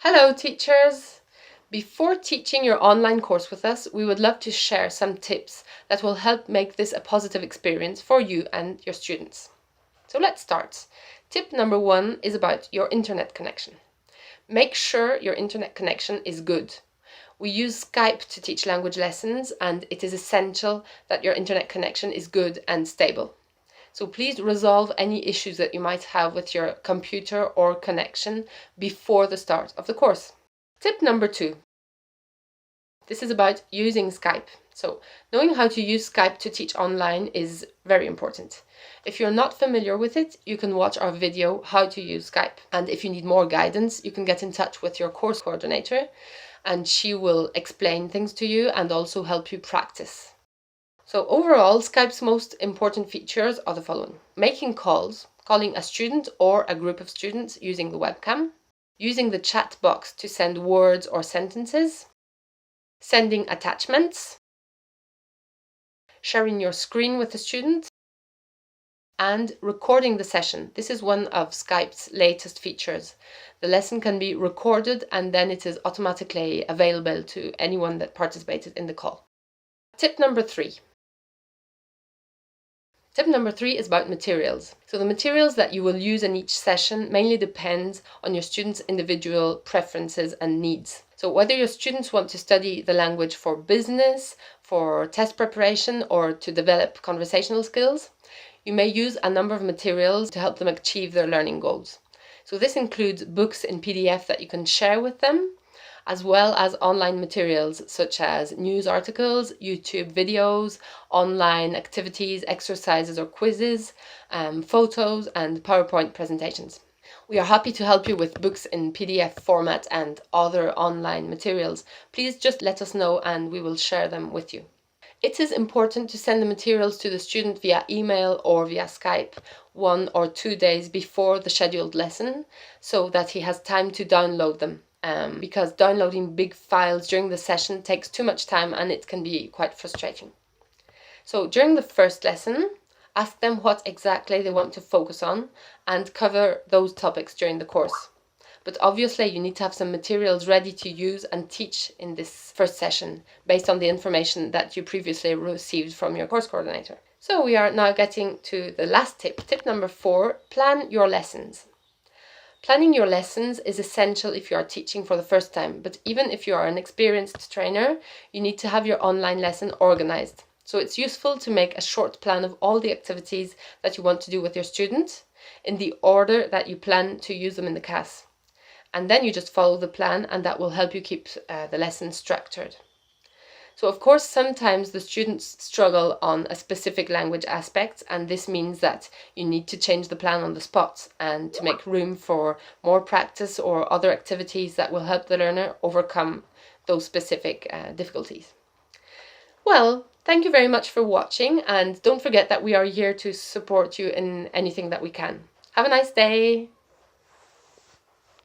Hello teachers! Before teaching your online course with us, we would love to share some tips that will help make this a positive experience for you and your students. So let's start. Tip number 1 is about your internet connection. Make sure your internet connection is good. We use Skype to teach language lessons, and it is essential that your internet connection is good and stable. So please resolve any issues that you might have with your computer or connection before the start of the course. Tip number 2. This is about using Skype. So knowing how to use Skype to teach online is very important. If you're not familiar with it, you can watch our video how to use Skype. And if you need more guidance, you can get in touch with your course coordinator and she will explain things to you and also help you practice. So overall, Skype's most important features are the following: making calls, calling a student or a group of students using the webcam, using the chat box to send words or sentences, sending attachments, sharing your screen with the student, and recording the session. This is one of Skype's latest features. The lesson can be recorded and then it is automatically available to anyone that participated in the call. Tip number 3. Tip number 3 is about materials. So the materials that you will use in each session mainly depends on your students' individual preferences and needs. So whether your students want to study the language for business, for test preparation, or to develop conversational skills, you may use a number of materials to help them achieve their learning goals. So this includes books in PDF that you can share with them, as well as online materials such as news articles, YouTube videos, online activities, exercises or quizzes, photos and PowerPoint presentations. We are happy to help you with books in PDF format and other online materials. Please just let us know and we will share them with you. It is important to send the materials to the student via email or via Skype 1 or 2 days before the scheduled lesson so that he has time to download them. Because downloading big files during the session takes too much time and it can be quite frustrating. So during the first lesson, ask them what exactly they want to focus on and cover those topics during the course. But obviously you need to have some materials ready to use and teach in this first session based on the information that you previously received from your course coordinator. So we are now getting to the last tip. Tip number 4, plan your lessons. Planning your lessons is essential if you are teaching for the first time, but even if you are an experienced trainer, you need to have your online lesson organized. So it's useful to make a short plan of all the activities that you want to do with your students in the order that you plan to use them in the class. And then you just follow the plan and that will help you keep the lesson structured. So of course, sometimes the students struggle on a specific language aspect, and this means that you need to change the plan on the spot and to make room for more practice or other activities that will help the learner overcome those specific difficulties. Well, thank you very much for watching, and don't forget that we are here to support you in anything that we can. Have a nice day!